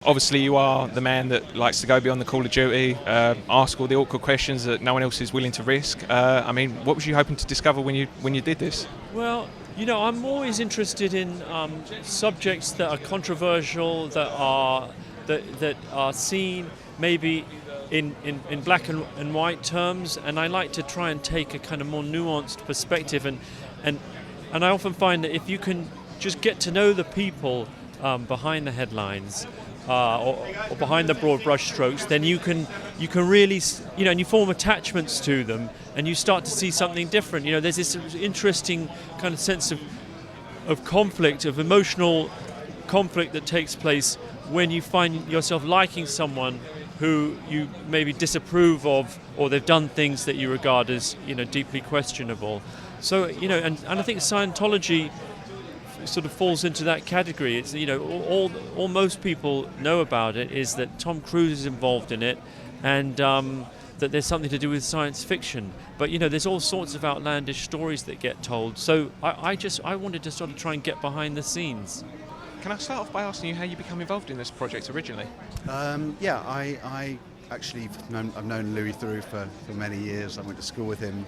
obviously you are the man that likes to go beyond the call of duty, ask all the awkward questions that no one else is willing to risk. I mean, what was you hoping to discover when you did this? Well, I'm always interested in subjects that are controversial, that are seen maybe in black and white terms, and I like to try and take a kind of more nuanced perspective, and I often find that if you can just get to know the people behind the headlines or behind the broad brushstrokes, then you can really, and you form attachments to them, and you start to see something different. There's this interesting kind of sense of conflict, of emotional conflict that takes place when you find yourself liking someone who you maybe disapprove of, or they've done things that you regard as deeply questionable. So and I think Scientology sort of falls into that category. It's all most people know about it is that Tom Cruise is involved in it, and that there's something to do with science fiction. But there's all sorts of outlandish stories that get told. So I wanted to sort of try and get behind the scenes. Can I start off by asking you how you became involved in this project originally? I actually I've known Louis Theroux for many years. I went to school with him.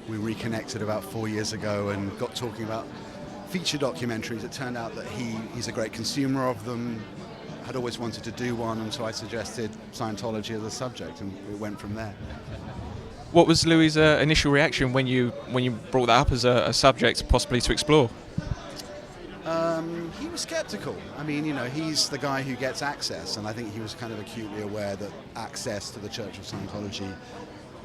We reconnected about 4 years ago and got talking about feature documentaries. It turned out that he's a great consumer of them, had always wanted to do one, and so I suggested Scientology as a subject, and it went from there. What was Louis' initial reaction when you brought that up as a subject possibly to explore? He was skeptical. I mean, he's the guy who gets access, and I think he was kind of acutely aware that access to the Church of Scientology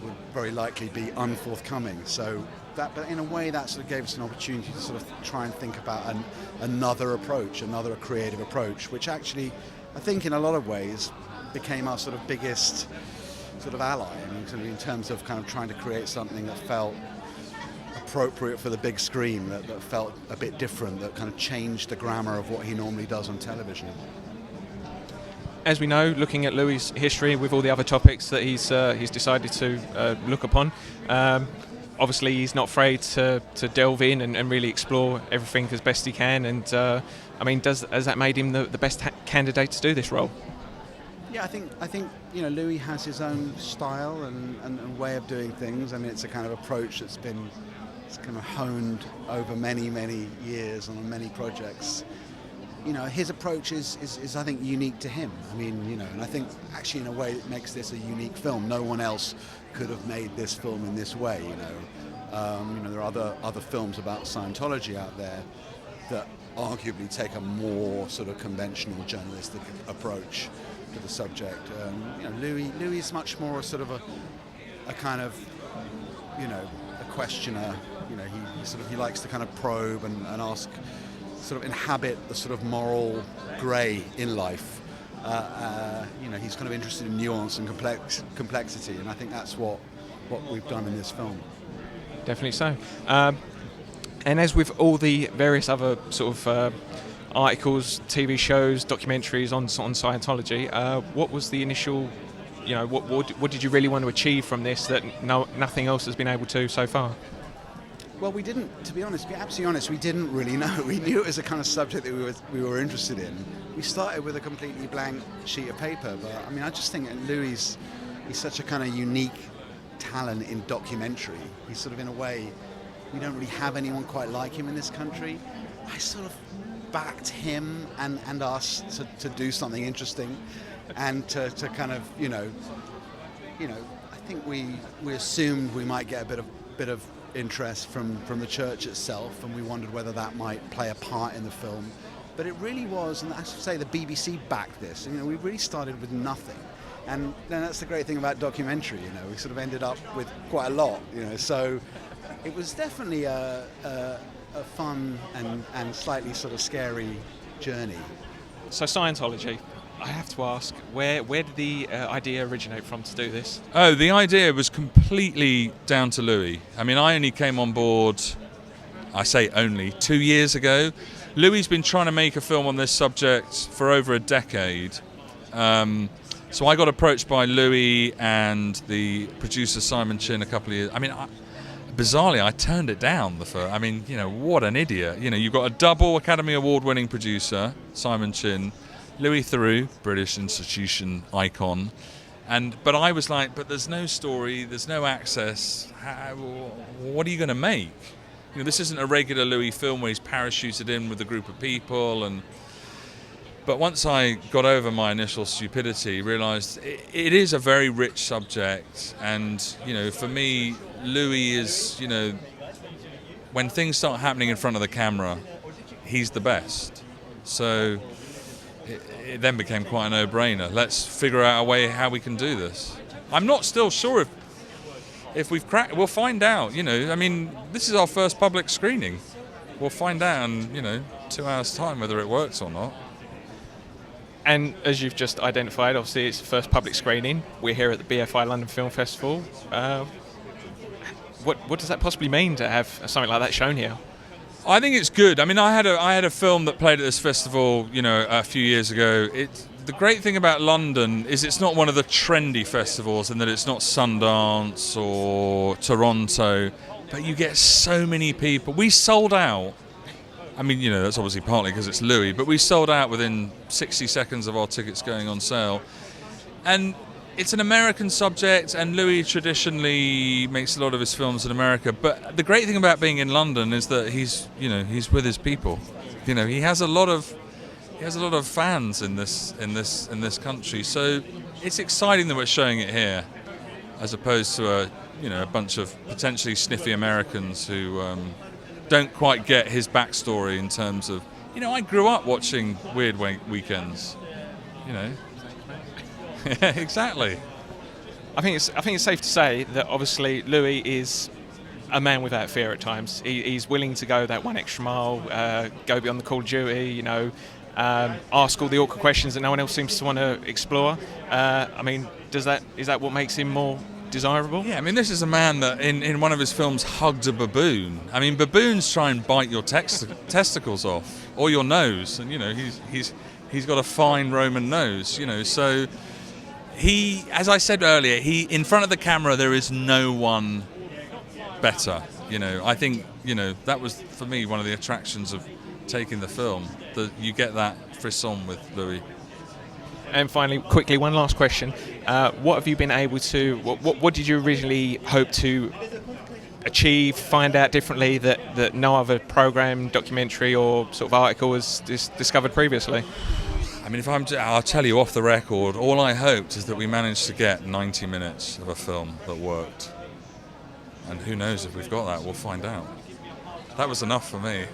would very likely be unforthcoming. So but in a way, that sort of gave us an opportunity to sort of try and think about another approach, another creative approach, which actually, I think in a lot of ways, became our sort of biggest sort of ally. I mean, sort of in terms of kind of trying to create something that felt appropriate for the big screen, that felt a bit different, that kind of changed the grammar of what he normally does on television. As we know, looking at Louis' history with all the other topics that he's decided to look upon, obviously he's not afraid to delve in and really explore everything as best he can. And I mean, has that made him the best candidate to do this role? Yeah, I think Louis has his own style and way of doing things. I mean, it's a kind of approach that's been kind of honed over many years on many projects. His approach is I think unique to him. I mean, and I think actually in a way it makes this a unique film. No one else could have made this film in this way. There are other films about Scientology out there that arguably take a more sort of conventional journalistic approach to the subject. Louis is much more sort of a kind of a questioner. He likes to kind of probe and ask, sort of inhabit the sort of moral grey in life. He's kind of interested in nuance and complexity, and I think that's what we've done in this film. Definitely so. And as with all the various other sort of articles, TV shows, documentaries on Scientology, what was the initial, what did you really want to achieve from this that nothing else has been able to so far? Well, we didn't, to be absolutely honest, we didn't really know. We knew it was a kind of subject that we were interested in. We started with a completely blank sheet of paper, but I mean, I just think that Louis, he's such a kind of unique talent in documentary. He's sort of, in a way, we don't really have anyone quite like him in this country. I sort of backed him and us to do something interesting, and to kind of, I think we assumed we might get a bit of interest from the church itself, and we wondered whether that might play a part in the film. But it really was, and I should say the BBC backed this. We really started with nothing, and then that's the great thing about documentary. We sort of ended up with quite a lot. So it was definitely a fun and slightly sort of scary journey. So Scientology, I have to ask, where did the idea originate from to do this? Oh, the idea was completely down to Louis. I mean, I only came on board, I say only, 2 years ago. Louis's been trying to make a film on this subject for over a decade. So I got approached by Louis and the producer Simon Chinn a couple of years. I mean, bizarrely, I turned it down. What an idiot. You've got a double Academy Award winning producer, Simon Chinn. Louis Theroux, British institution icon. But I was like, but there's no story, there's no access. What are you going to make? This isn't a regular Louis film where he's parachuted in with a group of people. But once I got over my initial stupidity, realised it is a very rich subject. And, for me, Louis is, when things start happening in front of the camera, he's the best. So it then became quite a no-brainer. Let's figure out a way how we can do this. I'm not still sure if we've cracked. We'll find out. This is our first public screening. We'll find out in 2 hours' time whether it works or not. And as you've just identified, obviously it's the first public screening. We're here at the BFI London Film Festival. What does that possibly mean to have something like that shown here? I think it's good. I had a film that played at this festival, a few years ago. The great thing about London is it's not one of the trendy festivals, and that it's not Sundance or Toronto, but you get so many people. We sold out. That's obviously partly because it's Louis, but we sold out within 60 seconds of our tickets going on sale. And it's an American subject, and Louis traditionally makes a lot of his films in America. But the great thing about being in London is that he's with his people. He has a lot of fans in this country. So it's exciting that we're showing it here, as opposed to a bunch of potentially sniffy Americans who don't quite get his backstory in terms of, I grew up watching Weird Weekends. Exactly. I think it's safe to say that obviously Louis is a man without fear at times. He's willing to go that one extra mile, go beyond the call of duty, ask all the awkward questions that no one else seems to want to explore. Is that what makes him more desirable? Yeah, this is a man that in one of his films hugged a baboon. Baboons try and bite your testicles off or your nose, and he's got a fine Roman nose, so he, as I said earlier, in front of the camera there is no one better. I think that was for me one of the attractions of taking the film, that you get that frisson with Louis. And finally, quickly, one last question. What have you been able to... What did you originally hope to achieve, find out differently that no other programme, documentary or sort of article was discovered previously? I'll tell you off the record, all I hoped is that we managed to get 90 minutes of a film that worked. And who knows if we've got that, we'll find out. That was enough for me.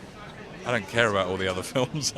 I don't care about all the other films.